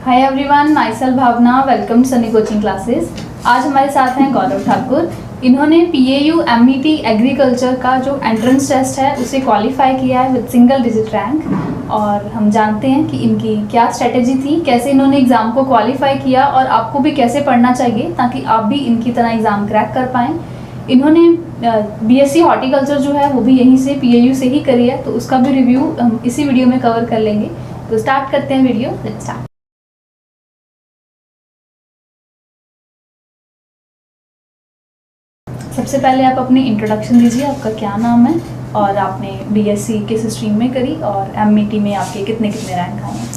Hi everyone, myself Bhavna, welcome to Sunny coaching classes. आज हमारे साथ हैं गौरव ठाकुर। इन्होंने PAU MET एग्रीकल्चर का जो एंट्रेंस टेस्ट है उसे क्वालिफाई किया है विद सिंगल डिजिट रैंक। और हम जानते हैं कि इनकी क्या स्ट्रेटेजी थी, कैसे इन्होंने एग्ज़ाम को क्वालिफाई किया और आपको भी कैसे पढ़ना चाहिए ताकि आप भी इनकी तरह एग्ज़ाम क्रैक कर पाएँ। इन्होंने BSc हॉर्टिकल्चर जो है वो भी यहीं से PAU से ही करी है, तो उसका भी रिव्यू हम इसी वीडियो में कवर कर लेंगे। तो स्टार्ट करते हैं वीडियो। Let's start. सबसे पहले आप अपनी इंट्रोडक्शन दीजिए, आपका क्या नाम है और आपने BSc किस स्ट्रीम में करी और MET में आपके कितने रैंक आए हैं?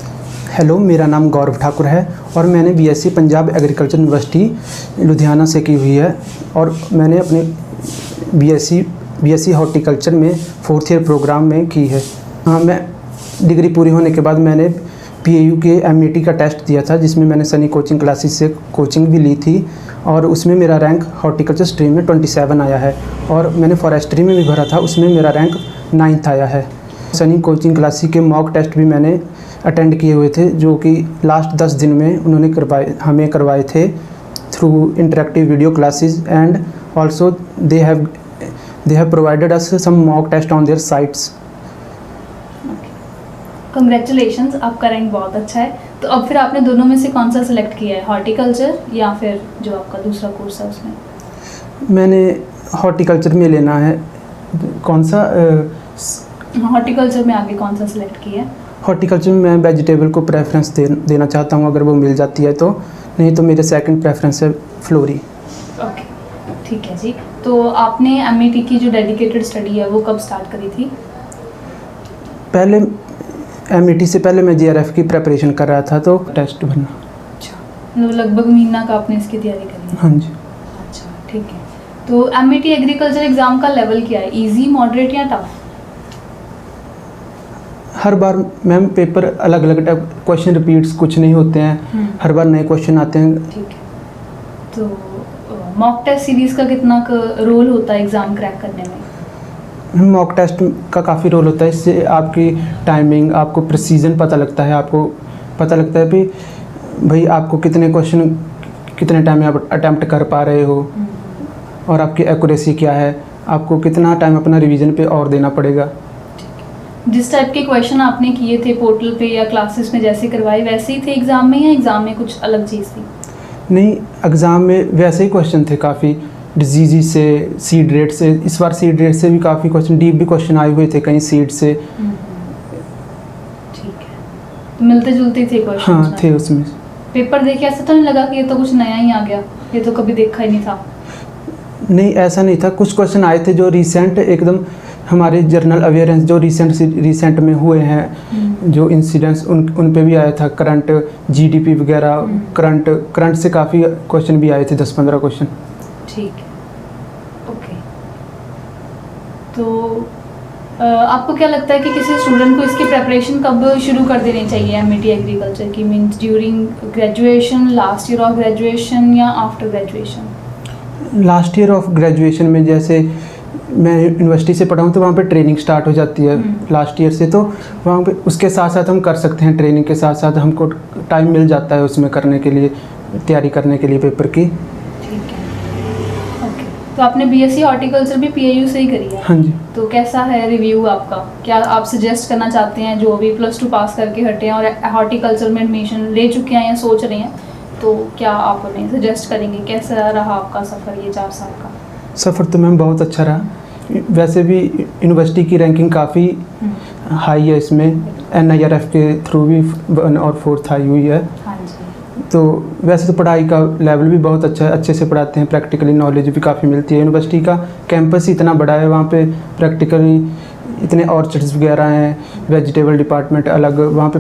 हेलो, मेरा नाम गौरव ठाकुर है और मैंने BSc Punjab agriculture university Ludhiana से की हुई है। और मैंने अपने BSc हॉर्टिकल्चर में 4th ईयर प्रोग्राम में की है। हाँ, मैं डिग्री पूरी होने के बाद मैंने PAU के MET का टेस्ट दिया था, जिसमें मैंने सनी कोचिंग क्लासेस से कोचिंग भी ली थी और उसमें मेरा रैंक हॉर्टिकल्चर स्ट्रीम में 27 आया है। और मैंने फॉरेस्ट्री में भी भरा था, उसमें मेरा रैंक 9th आया है। सनी कोचिंग क्लासेस के मॉक टेस्ट भी मैंने अटेंड किए हुए थे, जो कि लास्ट 10 दिन में उन्होंने हमें करवाए थे through interactive video classes and also they have provided us some mock test on their sites. Congratulations, आपका रैंक बहुत अच्छा है। तो अब फिर आपने दोनों में से कौन सा सिलेक्ट किया है, हॉर्टिकल्चर या फिर जो आपका दूसरा कोर्स है उसमें? मैंने हॉर्टिकल्चर में लेना है। कौन सा? हॉर्टिकल्चर में आगे कौन सा सिलेक्ट किया है? हॉर्टिकल्चर में मैं वेजिटेबल को प्रेफरेंस देना चाहता हूँ, अगर वो मिल जाती है तो। नहीं तो मेरे सेकंड प्रेफरेंस है फ्लोरी। ओके, ठीक है जी। तो आपने MET की जो डेडिकेटेड स्टडी है वो कब स्टार्ट करी थी? पहले MET से पहले मैं JRF की प्रिपरेशन कर रहा था, तो टेस्ट भरना। अच्छा, मतलब लगभग महीना का आपने इसकी तैयारी करी है? हाँ जी। अच्छा, ठीक है। तो MET एग्रीकल्चर एग्ज़ाम का लेवल क्या है, इजी, मॉडरेट या टफ? हर बार मैम पेपर अलग अलग टाइप, क्वेश्चन रिपीट्स कुछ नहीं होते हैं, हर बार नए क्वेश्चन आते हैं। ठीक है। तो मॉक टेस्ट सीरीज़ का कितना रोल होता है एग्ज़ाम क्रैक करने में? मॉक टेस्ट का काफ़ी रोल होता है। इससे आपकी टाइमिंग, आपको प्रिसीजन पता लगता है। आपको पता लगता है कि भाई आपको कितने क्वेश्चन कितने टाइम में आप अटैम्प्ट कर पा रहे हो और आपकी एक्यूरेसी क्या है, आपको कितना टाइम अपना रिवीजन पे और देना पड़ेगा। जिस टाइप के क्वेश्चन आपने किए थे पोर्टल पे या क्लासेस में जैसे करवाए वैसे ही थे एग्ज़ाम में, या एग्ज़ाम में कुछ अलग चीज़ थी? नहीं, एग्ज़ाम में वैसे ही क्वेश्चन थे काफ़ी, डिजीज़ से, सीड रेट से। इस बार सीड रेट से भी काफ़ी क्वेश्चन, डीप भी क्वेश्चन आए हुए थे कहीं सीड से। ठीक है, तो मिलते जुलते थे क्वेश्चन? हाँ, थे उसमें। पेपर देखे ऐसा तो नहीं लगा कि ये तो कुछ नया ही आ गया, ये तो कभी देखा ही नहीं था? नहीं, ऐसा नहीं था। कुछ क्वेश्चन आए थे जो रिसेंट एकदम हमारे जनरल अवेयरेंस जो रिसेंट में हुए हैं, जो इंसिडेंट्स उन पे भी आया था। करंट GDP वगैरह, करंट से काफ़ी क्वेश्चन भी आए थे, 10-15 क्वेश्चन। ठीक है, ओके। तो आपको क्या लगता है कि किसी स्टूडेंट को इसकी प्रिपरेशन कब शुरू कर देनी चाहिए MET एग्रीकल्चर की? Means during graduation, last year of graduation या after graduation? Last year of graduation में, जैसे मैं यूनिवर्सिटी से पढ़ा हूँ तो वहाँ पे ट्रेनिंग स्टार्ट हो जाती है लास्ट ईयर से, तो वहाँ पे उसके साथ साथ हम कर सकते हैं। ट्रेनिंग के साथ साथ हमको टाइम मिल जाता है उसमें करने के लिए, तैयारी करने के लिए पेपर की। ठीक है, ओके। तो आपने BSc हॉर्टिकल्चर भी PAU से ही करी है? हाँ जी। तो कैसा है रिव्यू आपका? क्या आप सजेस्ट करना चाहते हैं जो अभी +2 पास करके हटे हैं और हॉर्टिकल्चर में एडमिशन ले चुके हैं या सोच रहे हैं, तो क्या आप उन्हें सजेस्ट करेंगे? कैसा रहा आपका सफ़र ये 4 साल का? सफ़र तो मैम बहुत अच्छा रहा। वैसे भी यूनिवर्सिटी की रैंकिंग काफ़ी हाई है, इसमें NIRF के थ्रू भी 1 और 4th आई हुई है। हाँ जी। तो वैसे तो पढ़ाई का लेवल भी बहुत अच्छा है, अच्छे से पढ़ाते हैं, प्रैक्टिकली नॉलेज भी काफ़ी मिलती है। यूनिवर्सिटी का कैंपस इतना बड़ा है, वहाँ पे प्रैक्टिकली इतने ऑर्चर्ड्स वगैरह हैं, वेजिटेबल डिपार्टमेंट अलग, वहाँ पे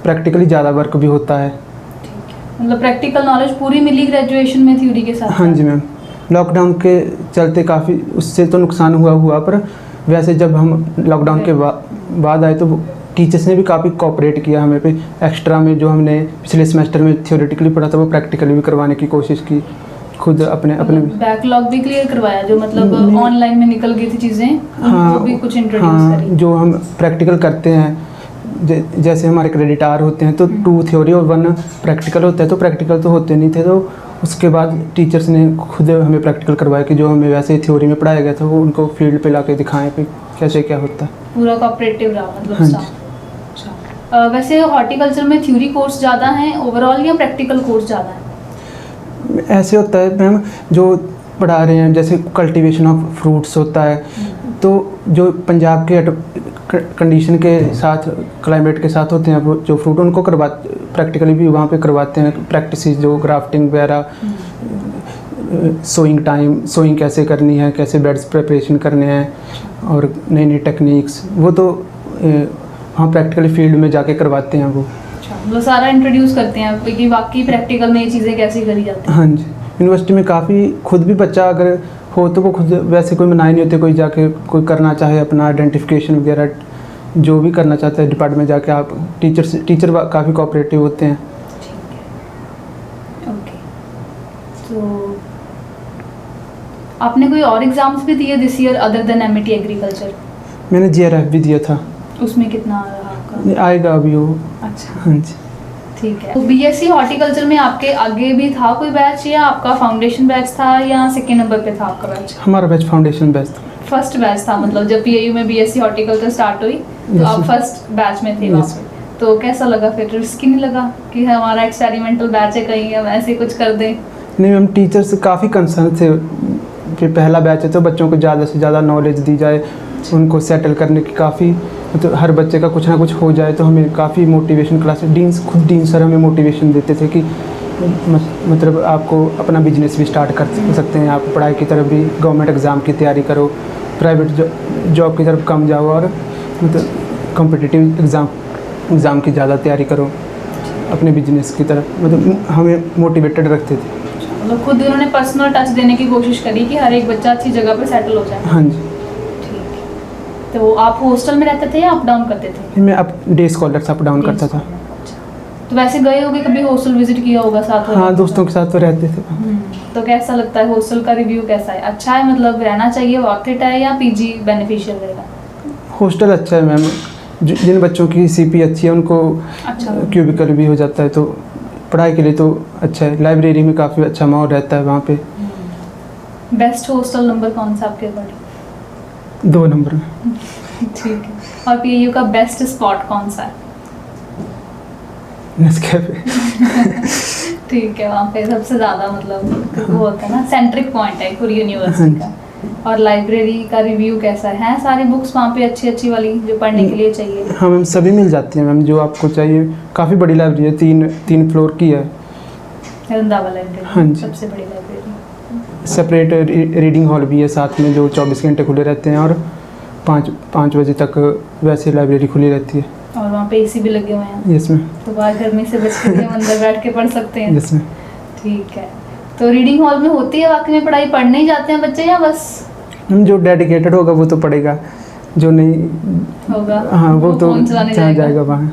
प्रैक्टिकली ज़्यादा वर्क भी होता है। ठीक है, मतलब प्रैक्टिकल नॉलेज पूरी मिली ग्रेजुएशन में थ्योरी के साथ? हाँ जी मैम। लॉकडाउन के चलते काफ़ी उससे तो नुकसान हुआ, पर वैसे जब हम लॉकडाउन के बाद आए तो टीचर्स ने भी काफ़ी कोऑपरेट किया हमें पे। एक्स्ट्रा में जो हमने पिछले सेमेस्टर में थ्योरेटिकली पढ़ा था वो प्रैक्टिकली भी करवाने की कोशिश की, खुद अपने बैकलॉग भी क्लियर करवाया, जो मतलब ऑनलाइन में निकल गई थी चीज़ें। हाँ, वो भी कुछ इंट्रोड्यूस करी। जो हम प्रैक्टिकल करते हैं जैसे हमारे क्रेडिट आवर होते हैं तो 2 थ्योरी और 1 प्रैक्टिकल होता है, तो प्रैक्टिकल तो होते नहीं थे, तो उसके बाद टीचर्स ने खुद हमें प्रैक्टिकल करवाया कि जो हमें वैसे थ्योरी में पढ़ाया गया था वो उनको फील्ड पे लाके दिखाएं कि कैसे क्या होता है। पूरा कोऑपरेटिव रहा मतलब हाँ जी। स्टाफ। अच्छा, वैसे हॉर्टिकल्चर में थ्योरी कोर्स ज़्यादा हैं ओवरऑल या प्रैक्टिकल कोर्स ज़्यादा है? ऐसे होता है मैम, जो पढ़ा रहे हैं जैसे कल्टीवेशन ऑफ फ्रूट्स होता है, तो जो पंजाब के कंडीशन के साथ, क्लाइमेट के साथ होते हैं वो जो फ्रूट उनको प्रैक्टिकली भी वहाँ पे करवाते हैं प्रैक्टिस, जो ग्राफ्टिंग वगैरह, सोइंग कैसे करनी है, कैसे बेड्स प्रिपरेशन करने हैं और नई नई टेक्निक्स, वो तो वहाँ प्रैक्टिकली फील्ड में जाके करवाते हैं वो। अच्छा, मतलब सारा इंट्रोड्यूस करते हैं कि वाकई प्रैक्टिकल में ये चीज़ें कैसे करी जाती हैं। हाँ जी, यूनिवर्सिटी में काफ़ी खुद भी बच्चा अगर हो तो वो खुद वैसे कोई मनाही नहीं होती, कोई जाके कोई करना चाहे अपना आइडेंटिफिकेशन वगैरह जो भी करना चाहता है डिपार्टमेंट जाके, आप टीचर काफ़ी कोऑपरेटिव होते हैं। ओके, तो आपने कोई और एग्जाम्स भी दिए this year other than MET agriculture? मैंने JRF भी दिया था। उसमें कितना आ रहा आपका? आएगा अभी वो। अच्छा, हाँ जी। ठीक है। तो बीएससी हॉर्टिकल्चर में आपके आगे भी था कोई बैच या आपका फाउंडेशन बैच था या सेकेंड नंबर पे था आपका बैच? हमारा बैच फाउंडेशन बैच था। फर्स्ट बैच था, मतलब जब पीएयू में बीएससी हॉर्टिकल्चर स्टार्ट हुई तो Yes, आप ma'am. फर्स्ट बैच में थे वहाँ Yes. पे। तो कैसा लगा फिर? रिस्की नहीं लगा कि हमारा एक्सपेरिमेंटल बैच है, कहीं हम ऐसे कुछ कर दें? नहीं मैम, टीचर्स काफ़ी कंसर्न थे कि पहला बैच है तो बच्चों को ज़्यादा से ज़्यादा नॉलेज दी जाए, उनको सेटल करने की काफ़ी, मतलब हर बच्चे का कुछ ना कुछ हो जाए, तो हमें काफ़ी मोटिवेशन क्लासेस, खुद डीन सर हमें मोटिवेशन देते थे कि मतलब आपको अपना बिजनेस भी स्टार्ट कर सकते हैं, आप पढ़ाई की तरफ भी, गवर्नमेंट एग्ज़ाम की तैयारी करो, प्राइवेट जॉब की तरफ कम जाओ और मतलब कॉम्पिटिटिव एग्ज़ाम की ज़्यादा तैयारी करो, अपने बिजनेस की तरफ, मतलब हमें मोटिवेटेड रखते थे। मतलब खुद उन्होंने पर्सनल टच देने की कोशिश करी कि हर एक बच्चा अच्छी जगह पे सेटल हो जाए। हाँ जी। ठीक है। तो आप हॉस्टल में रहते थे या अप डाउन करते थे? मैं अब डे स्कॉलर अप डाउन करता था। अच्छा। तो वैसे गए होगे कभी हॉस्टल विजिट किया होगा साथ वालों हाँ, के दोस्तों साथ? के साथ तो रहते थे। तो कैसा लगता है हॉस्टल का रिव्यू कैसा है? अच्छा है, मतलब रहना चाहिए, वर्थ इट है, या पीजी बेनिफिशियल रहेगा? हॉस्टल अच्छा है मैम, जिन बच्चों की CP अच्छी है उनको अच्छा। क्यूबिकल भी हो जाता है, तो पढ़ाई के लिए तो अच्छा है। लाइब्रेरी में काफ़ी अच्छा माहौल रहता है वहाँ पे। बेस्ट हॉस्टल नंबर कौन सा आपके अकॉर्डिंग? 2 नंबर में। ठीक है। और पीएयू का बेस्ट स्पॉट कौन सा है? नेस्कैफे। ठीक है, वहाँ पे सबसे ज़्यादा मतलब वो होता है ना, सेंट्रिक पॉइंट है पूरी यूनिवर्सिटी का। और लाइब्रेरी का रिव्यू कैसा है? सारी बुक्स वहाँ पे अच्छी अच्छी वाली जो पढ़ने के लिए चाहिए? हाँ मैम, सभी मिल जाती हैं मैम जो आपको चाहिए। काफ़ी बड़ी लाइब्रेरी है, 3 फ्लोर की है। रंधावा लाइब्रेरी हाँ जी। सबसे बड़ी लाइब्रेरी। सेपरेट रीडिंग हॉल भी है साथ में, जो 24 घंटे खुले रहते हैं, और 5 बजे तक वैसे लाइब्रेरी खुली रहती है। और वहाँ पे एसी भी लगे हुए हैं? Yes ma'am. तो बाहर गर्मी से बच के भी हम अंदर बैठ के पढ़ सकते हैं? Yes ma'am. ठीक है। तो रीडिंग हॉल में होती है वाकई में पढ़ाई? पढ़ने ही जाते हैं बच्चे या बस? जो डेडिकेटेड होगा वो तो पढ़ेगा, जो नहीं होगा हाँ वो तो फोन चलाने जहाँ जाएगा वहाँ।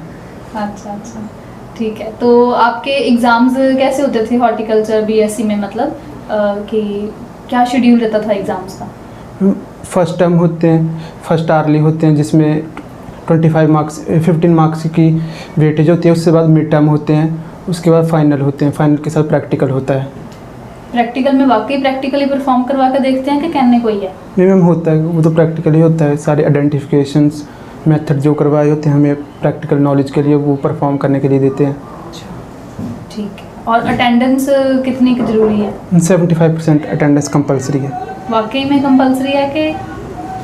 अच्छा अच्छा, ठीक है। तो आपके एग्जाम्स कैसे होते थे हॉर्टिकल्चर बीएससी में, मतलब कि क्या शेड्यूल रहता था एग्जाम्स का? फर्स्ट टर्म होते हैं, फर्स्ट आर्ली होते हैं जिसमें 15 मार्क्स की वेटेज होती है, उसके बाद मिड टर्म होते हैं, उसके बाद फाइनल होते हैं, फाइनल के साथ प्रैक्टिकल होता है। प्रैक्टिकल में वाकई प्रैक्टिकली परफॉर्म करवा कर देखते हैं कि कहने कोई है? नहीं मैम, होता है वो तो प्रैक्टिकली होता है, सारे आइडेंटिफिकेशंस मेथड जो करवाए होते हैं हमें प्रैक्टिकल नॉलेज के लिए, वो परफॉर्म करने के लिए देते हैं। ठीक है। और अटेंडेंस कितनी की ज़रूरी है? 75% अटेंडेंस कंपलसरी है। वाकई में कंपलसरी है कि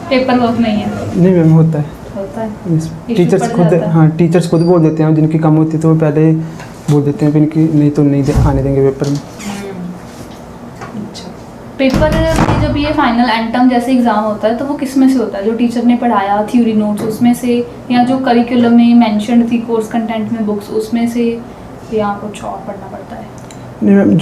पेपर वर्क नहीं है? नहीं मैम, होता है। होता है। टीचर्स पड़ खुद, जाता है। हाँ टीचर्स खुद बोल देते हैं, जिनकी कम होती है तो वो पहले ही बोल देते हैं कि इनकी नहीं तो नहीं आने देंगे पेपर में। अच्छा, पेपर में जब ये फाइनल एंटम जैसे एग्ज़ाम होता है तो वो किस में से होता है? जो टीचर ने पढ़ाया थ्योरी नोट्स उसमें से, या जो करिकुलम में मेंशन्ड थी कोर्स कंटेंट में बुक्स उसमें से, या कुछ और पढ़ना पड़ता है? नहीं मैम,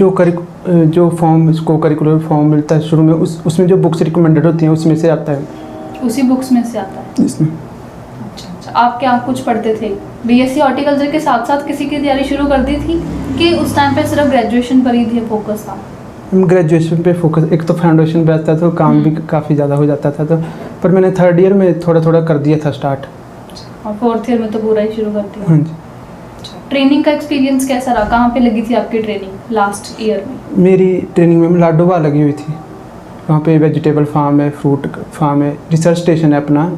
जो फॉर्म को करिकुलर फॉर्म मिलता है शुरू में, उसमें जो बुक्स रिकमेंडेड होती हैं उसमें से आता है। उसी बुक्स में से आता है? इसमें अच्छा अच्छा। आप क्या कुछ पढ़ते थे? बीएससी हॉर्टिकल्चर के साथ साथ किसी की तैयारी शुरू कर दी थी कि उस टाइम पे सिर्फ ग्रेजुएशन पर ही फोकस था? ग्रेजुएशन पे फोकस, एक तो फाउंडेशन बैच था तो काम भी काफ़ी ज़्यादा हो जाता था, तो पर मैंने 3rd ईयर में थोड़ा थोड़ा कर दिया था स्टार्ट। और फोर्थ ईयर में तो पूरा ही शुरू करती हूँ। हाँ जी। ट्रेनिंग का एक्सपीरियंस कैसा रहा? कहाँ पे लगी थी आपकी ट्रेनिंग लास्ट ईयर में? मेरी ट्रेनिंग में लाडोबा लगी हुई थी। वहाँ पे वेजिटेबल फार्म है, फ्रूट फार्म है, रिसर्च स्टेशन है अपना,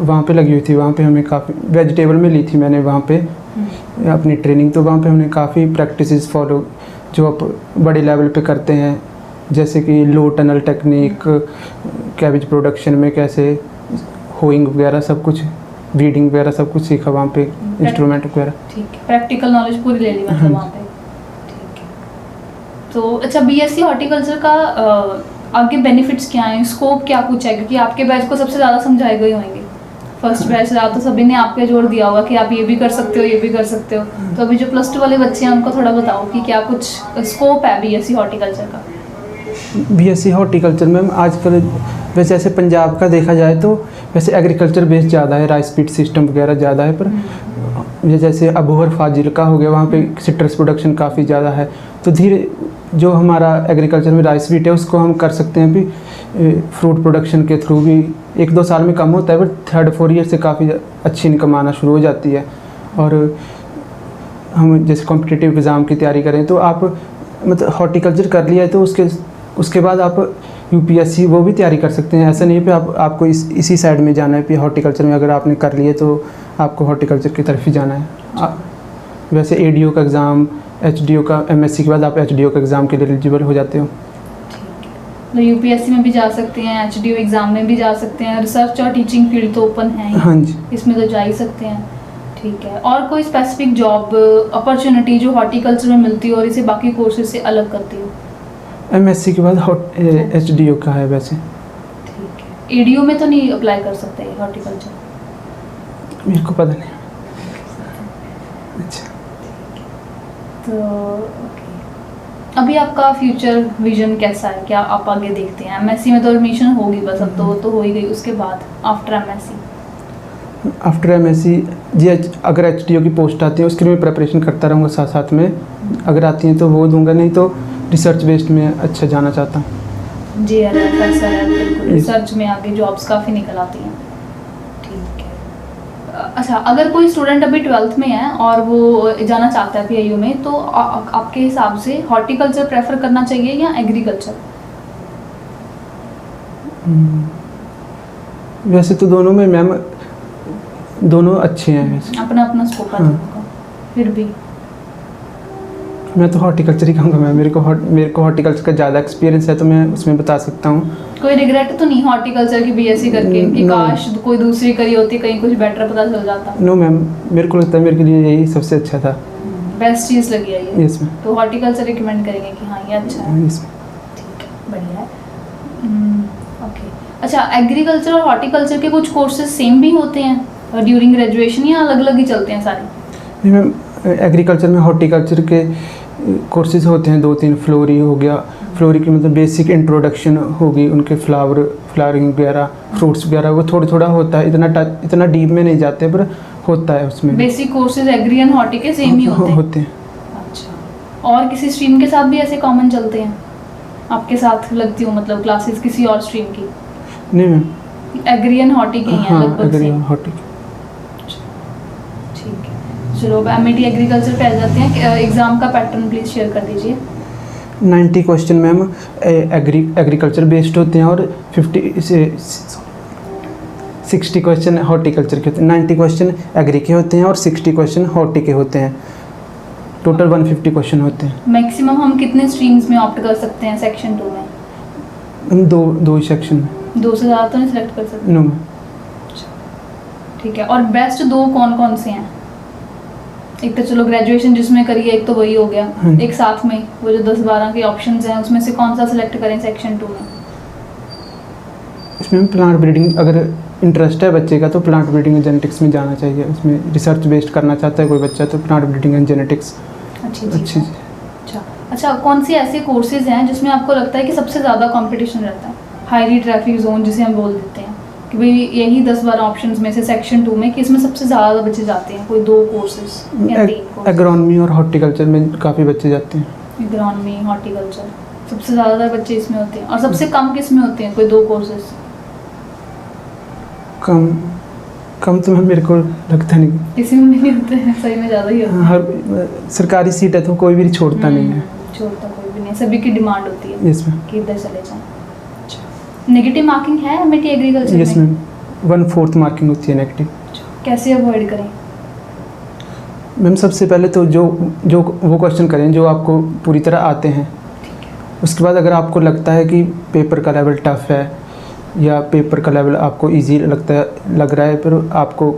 वहाँ पे लगी हुई थी। वहाँ पे हमें काफ़ी वेजिटेबल में ली थी मैंने वहाँ पे अपनी ट्रेनिंग। तो वहाँ पे हमने काफ़ी प्रैक्टिसेस फॉलो जो आप बड़े लेवल पे करते हैं, जैसे कि low tunnel technique, cabbage production में कैसे होइंग वगैरह सब कुछ, ब्रीडिंग वगैरह सब कुछ सीखा वहाँ पे, इंस्ट्रूमेंट वगैरह। ठीक है, प्रैक्टिकल नॉलेज पूरी ले ली मतलब वहाँ पे। ठीक है। तो अच्छा, बीएससी हॉर्टिकल्चर का आगे बेनिफिट्स क्या हैं, स्कोप क्या कुछ है? क्योंकि आपके बैच को सबसे ज़्यादा समझाए गए होंगे, फर्स्ट बैच रहा तो सभी ने आप पे जोर दिया होगा कि आप ये भी कर सकते हो, ये भी कर सकते हो। तो अभी जो +2 वाले बच्चे हैं उनको थोड़ा बताओ कि क्या कुछ स्कोप है बीएससी हॉर्टिकल्चर का। बीएससी हॉर्टिकल्चर में आजकल वैसे ऐसे पंजाब का देखा जाए तो वैसे एग्रीकल्चर बेस ज़्यादा है, राइस पीट सिस्टम वगैरह ज़्यादा है, पर ये जैसे अबोहर फाजिलका हो गया, वहाँ पे सिट्रस प्रोडक्शन काफ़ी ज़्यादा है। तो धीरे जो हमारा एग्रीकल्चर में राइस पीट है उसको हम कर सकते हैं भी फ्रूट प्रोडक्शन के थ्रू भी। 1-2 साल में कम होता है, बट 3rd-4 ईयर से काफ़ी अच्छी इनकम आना शुरू हो जाती है। और हम जैसे कॉम्पिटिटिव एग्ज़ाम की तैयारी करें तो आप मतलब हॉर्टिकल्चर कर लिया है तो उसके बाद आप यूपीएससी वो भी तैयारी कर सकते हैं। ऐसा नहीं है कि आपको इसी साइड में जाना है कि हॉर्टिकल्चर में अगर आपने कर लिए तो आपको हॉर्टिकल्चर की तरफ ही जाना है। वैसे एडीओ का एग्ज़ाम, एचडीओ का, एमएससी के बाद आप एचडीओ का एग्ज़ाम के लिए एलिजिबल हो जाते हो। तो यूपीएससी में भी जा सकते हैं, एचडीओ एग्ज़ाम में भी जा सकते हैं, रिसर्च और टीचिंग फील्ड तो ओपन है ही। हाँ जी, इसमें तो जा ही सकते हैं। ठीक है। और कोई स्पेसिफिक जॉब अपॉर्चुनिटी जो हॉर्टिकल्चर में मिलती हो और इसे बाकी कोर्सेज से अलग करती हो? एमएससी के बाद एचडीओ का है वैसे। ठीक है। एडीओ में तो नहीं अप्लाई कर सकते हॉर्टिकल्चर? मेरे को पता नहीं। अच्छा, तो ओके, अभी आपका फ्यूचर विजन कैसा है? क्या आप आगे देखते हैं? एमएससी में तो एडमिशन होगी बस, अब तो हो ही गई। उसके बाद आफ्टर एमएससी जी अगर एचडीओ की पोस्ट आती है उसके लिए मैं प्रिपरेशन करता रहूँगा साथ साथ में। अगर आती हैं तो वो दूंगा, नहीं तो रिसर्च बेस्ड में अच्छा जाना चाहता हूँ। जी सर है बिल्कुल, रिसर्च में आगे जॉब्स काफ़ी निकल आती हैं। ठीक है। अच्छा, अगर कोई स्टूडेंट अभी 12th में है और वो जाना चाहता है पीआईयू में, तो आपके हिसाब से हॉर्टिकल्चर प्रेफर करना चाहिए या एग्रीकल्चर? वैसे तो दोनों में मैम दोनों अच्छे हैं वैसे। अपना अपना स्कोप है दोनों का। फिर भी मैं तो हॉर्टिकल्चर ही कहूँगा मैम। मेरे को हॉर्टिकल्चर का ज़्यादा एक्सपीरियंस है तो मैं उसमें बता सकता हूँ। कोई रिग्रेट तो नहीं हॉर्टिकल्चर की बीएससी करके कि No. काश कोई दूसरी करी होती, कहीं कुछ बेटर पता चल जाता? नो मैम, मेरे को लगता है मेरे के लिए यही सबसे अच्छा था। बेस्ट चीज़ लगी है ये? Yes ma'am. तो हॉर्टिकल्चर रिकमेंड करेंगे कि हाँ ये अच्छा है? यस। ठीक है, बढ़िया है। ओके। अच्छा, एग्रीकल्चर और हॉर्टिकल्चर के कुछ कोर्सेज सेम भी होते हैं ड्यूरिंग ग्रेजुएशन या अलग अलग ही चलते हैं सारे? नहीं मैम, एग्रीकल्चर में हॉर्टिकल्चर के कोर्सेज होते हैं 2-3। फ्लोरी हो गया, फ्लोरी की मतलब बेसिक इंट्रोडक्शन होगी, उनके फ्लावरिंग वगैरह, फ्रूट्स वगैरह, वो थोड़ा होता है, इतना डीप में नहीं जाते पर होता है उसमें। Basic courses agri and horti के सेम ही होते हैं? अच्छा। और किसी स्ट्रीम के साथ भी ऐसे कॉमन चलते हैं? आपके साथ लगती हो मतलब क्लासेस किसी और स्ट्रीम की? नहीं मैम, एग्री एंड हॉर्टी के ही हैं लगभग एग्री सेम? हॉर्टी। ठीक है, चलो अब एमईटी एग्रीकल्चर पे आ जाते हैं। एग्ज़ाम का पैटर्न प्लीज़ शेयर कर दीजिए। 90 क्वेश्चन मैम एग्रीकल्चर बेस्ड होते हैं और 60 क्वेश्चन हॉर्टिकल्चर के होते हैं। 90 क्वेश्चन एग्री के होते हैं और 60 क्वेश्चन हॉर्टी के होते हैं। टोटल 150 क्वेश्चन होते हैं। मैक्सिमम हम कितने स्ट्रीम्स में ऑप्ट कर सकते हैं सेक्शन 2 में? हम दो ही सेक्शन में। 2 से ज़्यादा तो नहीं सेलेक्ट कर सकते? No ma'am. ठीक है। और बेस्ट 2 कौन कौन से हैं? एक तो चलो ग्रेजुएशन जिसमें करिए, एक तो वही हो गया। एक साथ में वो जो 10-12 के ऑप्शंस हैं उसमें से कौन सा सिलेक्ट करें सेक्शन 2 में? इसमें प्लांट ब्रीडिंग, अगर इंटरेस्ट है बच्चे का तो प्लांट ब्रीडिंग एंड जेनेटिक्स में जाना चाहिए। उसमें रिसर्च बेस्ड करना चाहता है कोई बच्चा तो प्लांट ब्रीडिंग एंड जेनेटिक्स अच्छी अच्छी चीज़ है। अच्छा, कौन से ऐसे कोर्सेज हैं जिसमें आपको लगता है कि सबसे ज़्यादा कंपटीशन रहता है, हाईली ट्रैफिक जोन जिसे हम बोल देते हैं, कि भाई यही 10-12 ऑप्शंस में से सेक्शन 2 में कि इसमें सबसे ज़्यादा बच्चे जाते हैं, कोई 2 कोर्सेज या 3 कोर्सेज? एग्रोनॉमी और हॉर्टिकल्चर में काफ़ी बच्चे जाते हैं। एग्रोनॉमी, हॉर्टिकल्चर सबसे ज़्यादा बच्चे इसमें होते हैं। और सबसे कम किस में होते हैं, कोई 2 कोर्सेज? कम कम तो मैम मेरे को लगता नहीं। किसी में भी नहीं होते हैं, सही में ज़्यादा ही होते हैं। हर सरकारी सीट है तो कोई भी छोड़ता नहीं है। छोड़ता कोई भी नहीं, सभी की डिमांड होती है यस मैम। कि इधर चले जाएं। नेगेटिव मार्किंग है एमईटी एग्रीकल्चर यस में? मैम 1/4 मार्किंग होती है नेगेटिव। कैसे अवॉइड करें? मैम सबसे पहले तो जो वो क्वेश्चन करें जो आपको पूरी तरह आते हैं। उसके बाद अगर आपको लगता है कि पेपर का लेवल टफ है या पेपर का लेवल आपको इजी लग रहा है, पर आपको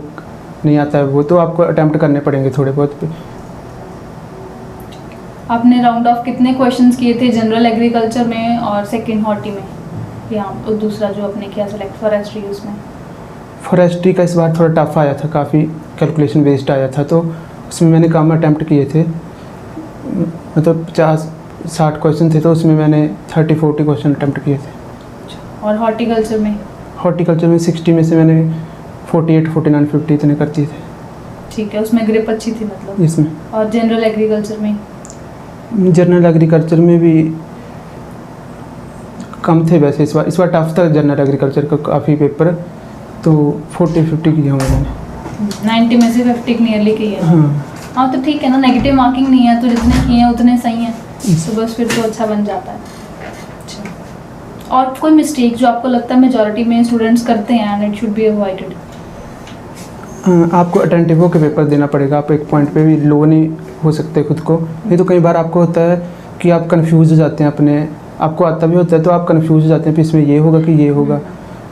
नहीं आता है वो, तो आपको अटेम्प्ट करने पड़ेंगे थोड़े बहुत पे। आपने राउंड ऑफ कितने क्वेश्चंस किए थे जनरल एग्रीकल्चर में और सेकंड हॉर्टी में, या और दूसरा जो आपने किया सेलेक्ट फॉरेस्ट्री, उसमें? फॉरेस्ट्री का इस बार थोड़ा टफ आया था, काफ़ी कैलकुलेशन बेस्ड आया था, तो उसमें मैंने कम अटैम्प्ट किए थे। मतलब 50-60 क्वेश्चन थे तो उसमें मैंने 30-40 क्वेश्चन अटैम्प्ट किए थे। और हॉर्टिकल्चर में? हॉर्टिकल्चर में 60 में से मैंने 48, 49, 50 इतने कर दिए थे। ठीक है, उसमें ग्रिप अच्छी थी मतलब? इसमें। और जनरल एग्रीकल्चर में? जनरल एग्रीकल्चर में भी कम थे वैसे, इस बार टफ था जनरल एग्रीकल्चर का काफ़ी पेपर, तो 40-50 किए होंगे मैंने। 90 में से 50 नियरली की है। हाँ हाँ तो ठीक है ना, नेगेटिव मार्किंग नहीं है तो जितने किए हैं उतने सही हैं, तो बस फिर तो अच्छा बन जाता है। अच्छा, और कोई मिस्टेक जो आपको लगता है मेजॉरिटी में स्टूडेंट्स करते हैं and it should be avoided? आपको अटेंटिव होकर पेपर देना पड़ेगा। आप एक पॉइंट पे भी लो नहीं हो सकते खुद को, नहीं तो कई बार आपको होता है कि आप कंफ्यूज हो जाते हैं अपने, आपको आता भी होता है तो आप कंफ्यूज हो जाते हैं कि इसमें ये होगा कि ये होगा,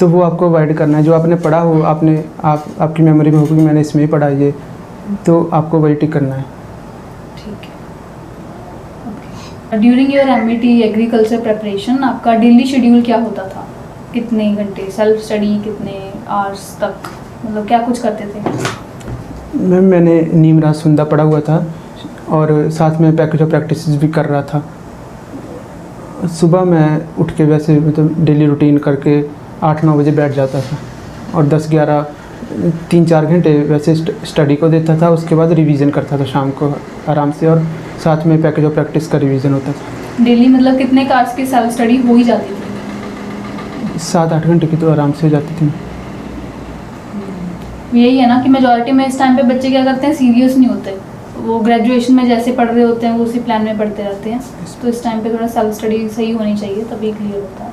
तो वो आपको अवॉइड करना है। जो आपने पढ़ा हो, आपकी मेमोरी में होगा कि मैंने इसमें ही पढ़ा ये, तो आपको वही टिक करना है। ठीक है। During your MET agriculture preparation आपका डेली शेड्यूल क्या होता था? कितने घंटे सेल्फ स्टडी, कितने आवर्स तक, मतलब क्या कुछ करते थे? मैम मैंने नीम राज सुंदा पढ़ा हुआ था और साथ में पैकेज ऑफ प्रैक्टिस भी कर रहा था। सुबह मैं उठ के वैसे मतलब डेली रूटीन करके 8-9 बजे बैठ जाता था और 10-11 3-4 घंटे वैसे स्टडी को देता था। उसके बाद रिवीजन करता था शाम को आराम से, और साथ में पैकेज ऑफ प्रैक्टिस का रिवीजन होता था। डेली मतलब कितने आवर्स की सेल्फ स्टडी हो ही जाती थी? 7-8 घंटे की तो आराम से हो जाती थी। यही है ना कि मेजॉरिटी में इस टाइम पे बच्चे क्या करते हैं, सीरियस नहीं होते, वो ग्रेजुएशन में जैसे पढ़ रहे होते हैं वो उसी प्लान में पढ़ते रहते हैं। तो इस टाइम पे थोड़ा सेल्फ स्टडी सही होनी चाहिए, तभी क्लियर होता है।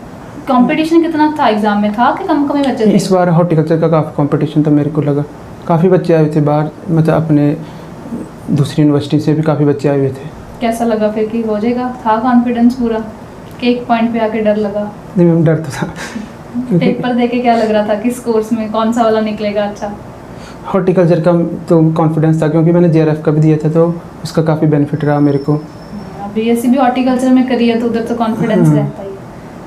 कंपटीशन कितना था एग्जाम में, था कि कम ही बच्चे थे? इस बार हॉर्टिकल्चर का काफ़ी कंपटीशन था, मेरे को लगा काफ़ी बच्चे आए थे बाहर, मतलब अपने दूसरी यूनिवर्सिटी से भी काफ़ी बच्चे आए हुए थे। कैसा लगा फिर कि हो जाएगा? था कॉन्फिडेंस पूरा कि एक पॉइंट पे आके डर लगा? नहीं मैम डर तो था। पेपर देके क्या लग रहा था, किस कोर्स में कौन सा वाला निकलेगा? अच्छा, हॉर्टिकल्चर का तो कॉन्फिडेंस था क्योंकि मैंने जेआरएफ का भी दिया था, तो उसका काफ़ी बेनिफिट रहा मेरे को। बीएससी भी हॉर्टिकल्चर में करी है तो उधर तो कॉन्फिडेंस रहता ही है।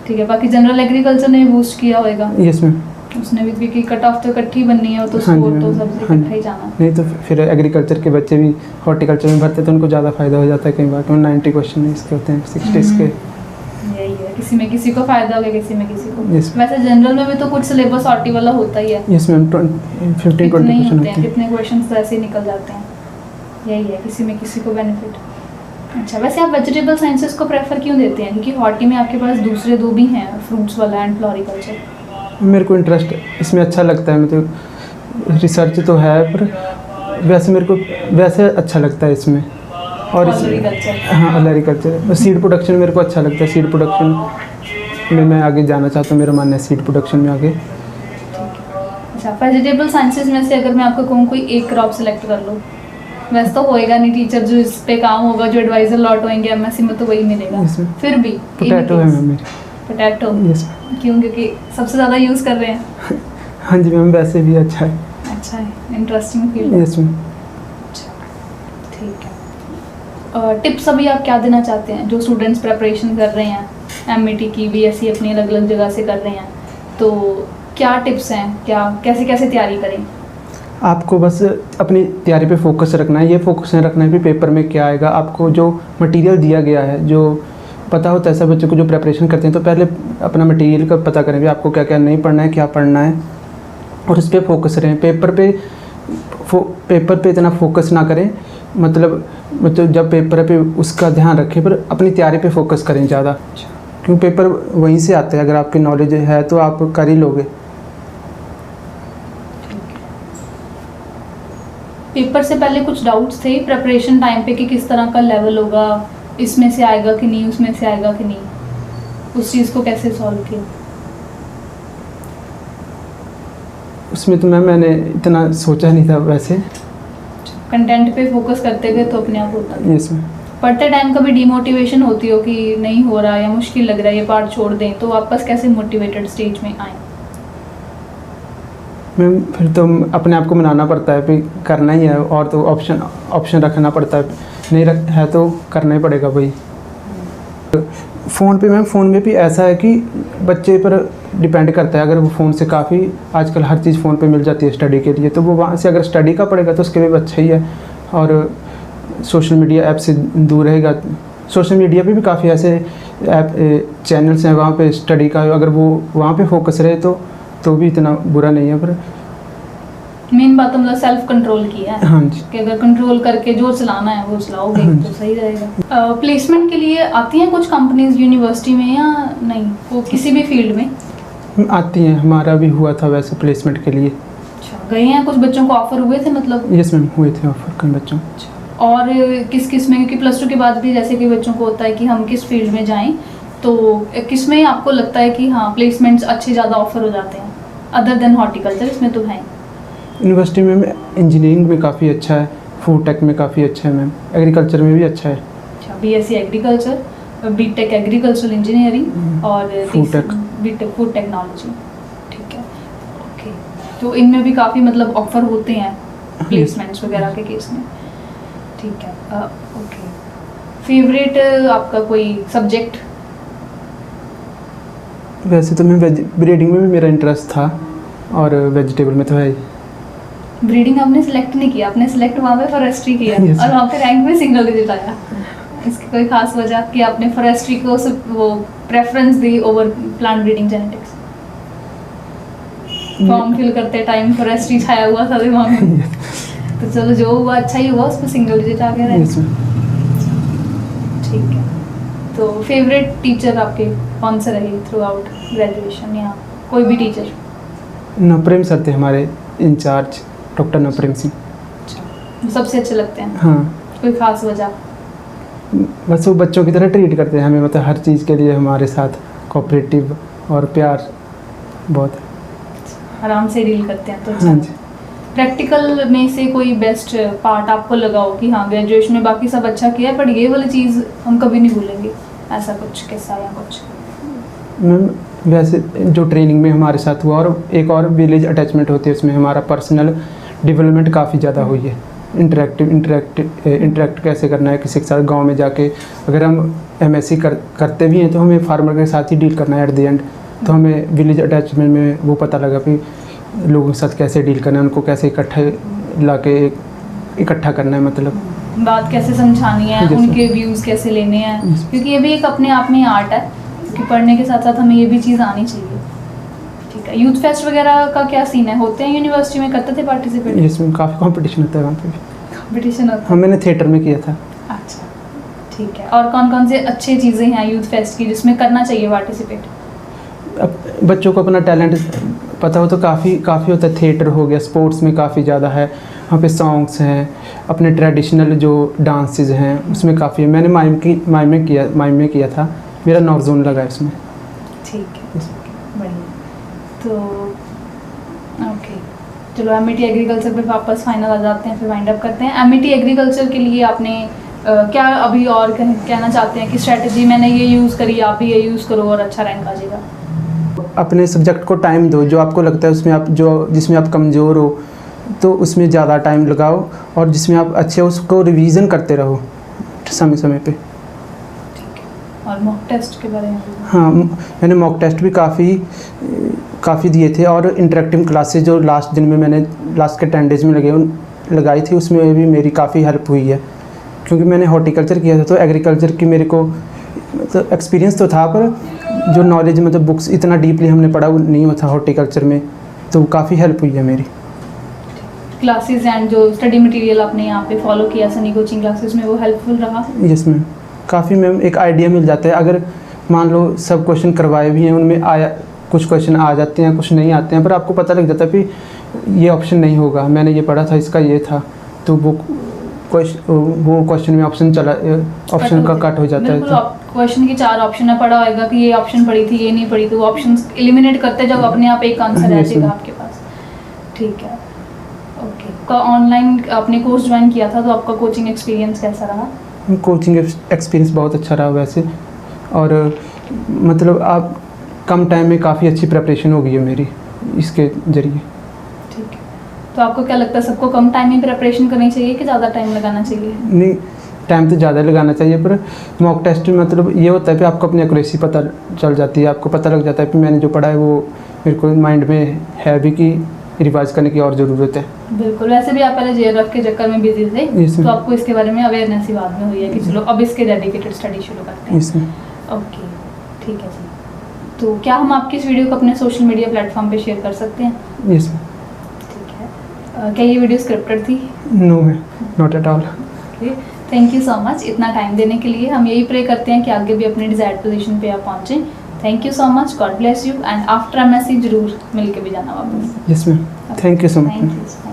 ठीक है, बाकी जनरल एग्रीकल्चर ने बूस्ट किया होगा? Yes ma'am. उसने भी कि कट ऑफ तो इकट्ठी बननी है, तो स्कोर तो सबसे इकट्ठा ही जाना। नहीं तो फिर एग्रीकल्चर के बच्चे भी हॉर्टिकल्चर में भरते तो उनको ज़्यादा फायदा हो जाता है। कई बार तो 90 क्वेश्चन इसके होते हैं, 60 इसके। यही है, किसी में किसी को फायदा हो गया, किसी में किसी को। Yes. वैसे जनरल में भी तो कुछ सिलेबस हॉर्टी वाला होता ही है। यस मैम 15-20 क्वेश्चन होते हैं। कितने क्वेश्चन तो ऐसे ही निकल जाते हैं। यही है, किसी में किसी को बेनिफिट। अच्छा, वैसे आप वेजिटेबल साइंसेस को प्रेफर क्यों देते हैं? क्योंकि हॉर्टी में आपके पास दूसरे दो भी हैं, फ्रूट्स वाला एंड फ्लोरिकल्चर। मेरे को इंटरेस्ट इसमें अच्छा लगता है, मतलब रिसर्च तो है पर वैसे मेरे को वैसे अच्छा लगता है इसमें। और हाँ एग्रीकल्चर, सीड प्रोडक्शन मेरे को अच्छा लगता है। सीड प्रोडक्शन में मैं आगे जाना चाहता हूँ, मेरा मानना है सीड प्रोडक्शन में आगे। अच्छा, वेजिटेबल साइंसेस में से अगर मैं आपको कहूँ कोई एक क्रॉप सेलेक्ट कर लो, वैसे तो होएगा नहीं, टीचर जो इस पे काम होगा, जो एडवाइजर लॉट होंगे एमएससी में तो वही मिलेगा। फिर भी पोटैटो है मैम मेरी। पोटैटो? यस। क्यों? क्योंकि सबसे ज़्यादा यूज़ कर रहे हैं? हाँ जी मैम, वैसे भी अच्छा है। अच्छा है, इंटरेस्टिंग फील्ड। Yes ma'am. अच्छा, ठीक है। टिप्स अभी आप क्या देना चाहते हैं जो स्टूडेंट्स प्रिपरेशन कर रहे हैं, एमईटी की, बीएससी अपनी अलग अलग जगह से कर रहे हैं, तो क्या टिप्स हैं, क्या कैसे कैसे तैयारी करें? आपको बस अपनी तैयारी पे फोकस रखना है। ये फोकस नहीं रखना है कि पेपर में क्या आएगा। आपको जो मटेरियल दिया गया है, जो पता होता है सब बच्चों को जो प्रिपरेशन करते हैं, तो पहले अपना मटेरियल का पता करें भी आपको क्या क्या नहीं पढ़ना है, क्या पढ़ना है, और उस पर फोकस रहें। पेपर पे इतना फोकस ना करें, मतलब जब पेपर पे उसका ध्यान रखें, पर अपनी तैयारी पे फोकस करें ज़्यादा, क्योंकि पेपर वहीं से आते हैं। अगर आपकी नॉलेज है तो आप कर ही लोगे। पेपर से पहले कुछ डाउट्स थे प्रिपरेशन टाइम पे कि किस तरह का लेवल होगा, इसमें से आएगा कि नहीं, उसमें से आएगा कि नहीं, उस चीज़ को कैसे सॉल्व किया? उसमें तो मैंने इतना सोचा नहीं था वैसे। कंटेंट पे फोकस करते गए तो अपने आप होता है। Yes ma'am. पढ़ते टाइम कभी डिमोटिवेशन होती हो कि नहीं हो रहा या मुश्किल लग रहा है, ये पार्ट छोड़ दें, तो वापस कैसे मोटिवेटेड स्टेज में आए? मैम फिर तो अपने आप को मनाना पड़ता है कि करना ही है, और तो ऑप्शन रखना पड़ता है, नहीं है तो करना ही पड़ेगा भाई। फ़ोन पे मैम, फ़ोन में भी ऐसा है कि बच्चे पर डिपेंड करता है। अगर वो फ़ोन से काफ़ी आजकल हर चीज़ फ़ोन पे मिल जाती है स्टडी के लिए, तो वो वहाँ से अगर स्टडी का पढ़ेगा तो उसके लिए भी अच्छा ही है। और सोशल मीडिया ऐप से दूर रहेगा। सोशल मीडिया पे भी काफ़ी ऐसे ऐप चैनल्स हैं वहाँ पे स्टडी का, अगर वो वहाँ पे फोकस रहे तो भी इतना बुरा नहीं है। पर मेन बात तो मतलब सेल्फ कंट्रोल की है। हाँ जी, कि अगर कंट्रोल करके जो चलाना है वो चलाओगे तो सही रहेगा। प्लेसमेंट के लिए आती हैं कुछ कंपनीज यूनिवर्सिटी में या नहीं, वो किसी भी फील्ड में आती हैं। हमारा भी हुआ था वैसे प्लेसमेंट के लिए। अच्छा, गए हैं? कुछ बच्चों को ऑफर हुए थे मतलब? यस मैम, हुए थे ऑफर कई बच्चों। और किस किस में, क्योंकि प्लस टू के बाद भी जैसे कि बच्चों को होता है कि हम किस फील्ड में जाएं, तो किस में आपको लगता है कि हाँ प्लेसमेंट्स अच्छे ज़्यादा ऑफर हो जाते हैं अदर देन हॉर्टिकल्चर? इसमें तो है यूनिवर्सिटी में इंजीनियरिंग में काफ़ी अच्छा है, फूड टेक में काफ़ी अच्छा है मैम, एग्रीकल्चर में भी अच्छा है। अच्छा, BSc agriculture, BTech agricultural engineering और बीटेक फूड टेक्नोलॉजी। ठीक है, ओके। तो इनमें भी काफ़ी मतलब ऑफर होते हैं प्लेसमेंट्स वगैरह के केस में। ठीक है, ओके। फेवरेट आपका कोई सब्जेक्ट? वैसे तो मैं ब्रीडिंग में भी मेरा इंटरेस्ट था, और वेजिटेबल में तो है ही। ब्रीडिंग आपने सिलेक्ट नहीं किया, आपने सिलेक्ट वहाँ पे फॉरेस्ट्री किया Yes. और वहाँ पे रैंक में सिंगल डिजिट आया। इसकी कोई खास वजह कि आपने फॉरेस्ट्री को वो प्रेफरेंस दी over plant breeding genetics? Form fill करते टाइम फॉरेस्ट्री छाया हुआ था दिमाग में। तो चलो जो हुआ अच्छा ही हुआ, उस पर सिंगल डिजिट आ गया। Yes, ma'am. ठीक है, तो फेवरेट टीचर आपके कौन से रहे थ्रू आउट ग्रेजुएशन, या कोई भी टीचर? नवप्रेम सर थे हमारे इंचार्ज, डॉक्टर नवप्रेम सिंह। अच्छा, सबसे अच्छे लगते हैं? हाँ, कोई खास वजह? बस वो बच्चों की तरह ट्रीट करते हैं हमें, मतलब हर चीज़ के लिए हमारे साथ कोऑपरेटिव और प्यार बहुत आराम से डील करते हैं तो अच्छा। हाँ जी। प्रैक्टिकल में से कोई बेस्ट पार्ट आपको लगा हो कि हाँ ग्रेजुएशन में बाकी सब अच्छा किया है, पर ये वाली चीज़ हम कभी नहीं भूलेंगे, ऐसा कुछ किस्सा या कुछ? मैम वैसे जो ट्रेनिंग में हमारे साथ हुआ, और एक और विलेज अटैचमेंट होती है, उसमें हमारा पर्सनल डेवलपमेंट काफ़ी ज़्यादा हुई है। इंटरेक्ट कैसे करना है किसी के साथ गांव में जाके। अगर हम एमएससी करते भी हैं तो हमें फार्मर के साथ ही डील करना है एट द एंड, तो हमें विलेज अटैचमेंट में वो पता लगा कि लोगों के साथ कैसे डील करना है, उनको कैसे इकट्ठा करना है, मतलब बात कैसे समझानी है, जैसे- उनके व्यूज़ कैसे लेने हैं, क्योंकि ये भी एक अपने आप में आर्ट है कि पढ़ने के साथ साथ हमें ये भी चीज़ आनी चाहिए। ठीक है, यूथ फेस्ट वगैरह का क्या सीन है, होते हैं यूनिवर्सिटी में, करते थे पार्टिसिपेट? इसमें काफ़ी कंपटीशन होता है वहाँ पे भी। कंपटीशन होता हाँ, मैंने थिएटर में किया था। है? अच्छा, ठीक है। और कौन कौन से अच्छी चीज़ें हैं यूथ फेस्ट की जिसमें करना चाहिए पार्टिसिपेट? अब बच्चों को अपना टैलेंट पता हो तो काफ़ी होता है। थिएटर हो गया, स्पोर्ट्स में काफ़ी ज़्यादा है, वहाँ पे सॉन्ग्स हैं, अपने ट्रेडिशनल जो डांसेस हैं उसमें काफ़ी है। मैंने माइम में किया था, मेरा नॉर्थ जोन लगा है इसमें। ठीक है, बढ़िया। तो ओके, चलो एमईटी एग्रीकल्चर पे वापस फाइनल आ जाते हैं, फिर वाइंड अप करते हैं। एमईटी एग्रीकल्चर के लिए आपने क्या अभी और कहना चाहते हैं कि स्ट्रेटजी मैंने ये यूज़ करी, आप भी ये यूज़ करो और अच्छा रैंक आ जाएगा? अपने सब्जेक्ट को टाइम दो, जो आपको लगता है उसमें जिसमें आप कमज़ोर हो तो उसमें ज़्यादा टाइम लगाओ, और जिसमें आप अच्छे हो उसको रिवीजन करते रहो समय समय पे। ठीक है, और मॉक टेस्ट के बारे में? हाँ, मैंने मॉक टेस्ट भी काफ़ी दिए थे, और इंटरेक्टिव क्लासेस जो लास्ट दिन में मैंने लास्ट के 10 डेज़ में लगाई थी, उसमें भी मेरी काफ़ी हेल्प हुई है। क्योंकि मैंने हॉर्टिकल्चर किया था तो एग्रीकल्चर की मेरे को मतलब एक्सपीरियंस तो था, पर जो नॉलेज मतलब बुक्स इतना डीपली हमने पढ़ा वो नहीं हुआ था हॉर्टिकल्चर में, तो काफ़ी हेल्प हुई है मेरी। क्लासेस एंड जो स्टडी मटेरियल आपने यहाँ पे फॉलो किया सनी कोचिंग क्लासेस में, वो हेल्पफुल रहा? यस मैम, काफ़ी मैम एक आइडिया मिल जाता है। अगर मान लो सब क्वेश्चन करवाए भी हैं, उनमें कुछ क्वेश्चन आ जाते हैं, कुछ नहीं आते हैं, पर आपको पता लग जाता है कि ये ऑप्शन नहीं होगा, मैंने ये पढ़ा था, इसका ये था, तो वो क्वेश्चन में ऑप्शन का कट हो जाता है। बिल्कुल, क्वेश्चन की 4 ऑप्शन है, पढ़ा होगा कि ये ऑप्शन पड़ी थी, ये नहीं पड़ी, तो वो ऑप्शन एलिमिनेट करते जब अपने आप एक आंसर आ जाएगा आपके पास। ठीक है, ओके। का ऑनलाइन आपने कोर्स ज्वाइन किया था, तो आपका कोचिंग एक्सपीरियंस कैसा रहा? कोचिंग एक्सपीरियंस बहुत अच्छा रहा वैसे, और मतलब आप कम टाइम में काफ़ी अच्छी प्रिपरेशन हो गई है मेरी इसके ज़रिए। ठीक है, तो आपको क्या लगता है सबको कम टाइम में प्रिपरेशन करनी चाहिए कि ज़्यादा टाइम लगाना चाहिए? नहीं, टाइम तो ज़्यादा लगाना चाहिए, पर मॉक टेस्ट में मतलब ये होता है कि आपको अपनी एक्यूरेसी पता चल जाती है, आपको पता लग जाता है कि मैंने जो पढ़ा है वो मेरे को माइंड में है भी कि रिवाइज करने की और ज़रूरत है। बिल्कुल, वैसे भी आप पहले JRF के चक्कर में बिजी थे, तो आपको इसके बारे में अवेयरनेस ही बाद में हुई है कि चलो अब इसके डेडिकेटेड स्टडी शुरू करते हैं। इसमें ओके, ठीक है जी। तो क्या हम आपकी इस वीडियो को अपने सोशल मीडिया प्लेटफॉर्म पे शेयर कर सकते हैं? यस। ठीक है, क्या ये वीडियो स्क्रिप्टेड थी? नो है, not at all. Thank you so much इतना टाइम देने के लिए। हम यही प्रे करते हैं कि आगे भी अपनी डिजायर्ड पोजीशन पे आप पहुँचें। Thank you so much, God bless you, and after MSc जरूर मिल के भी जाना वापस। Yes ma'am, thank you so much. Thank you.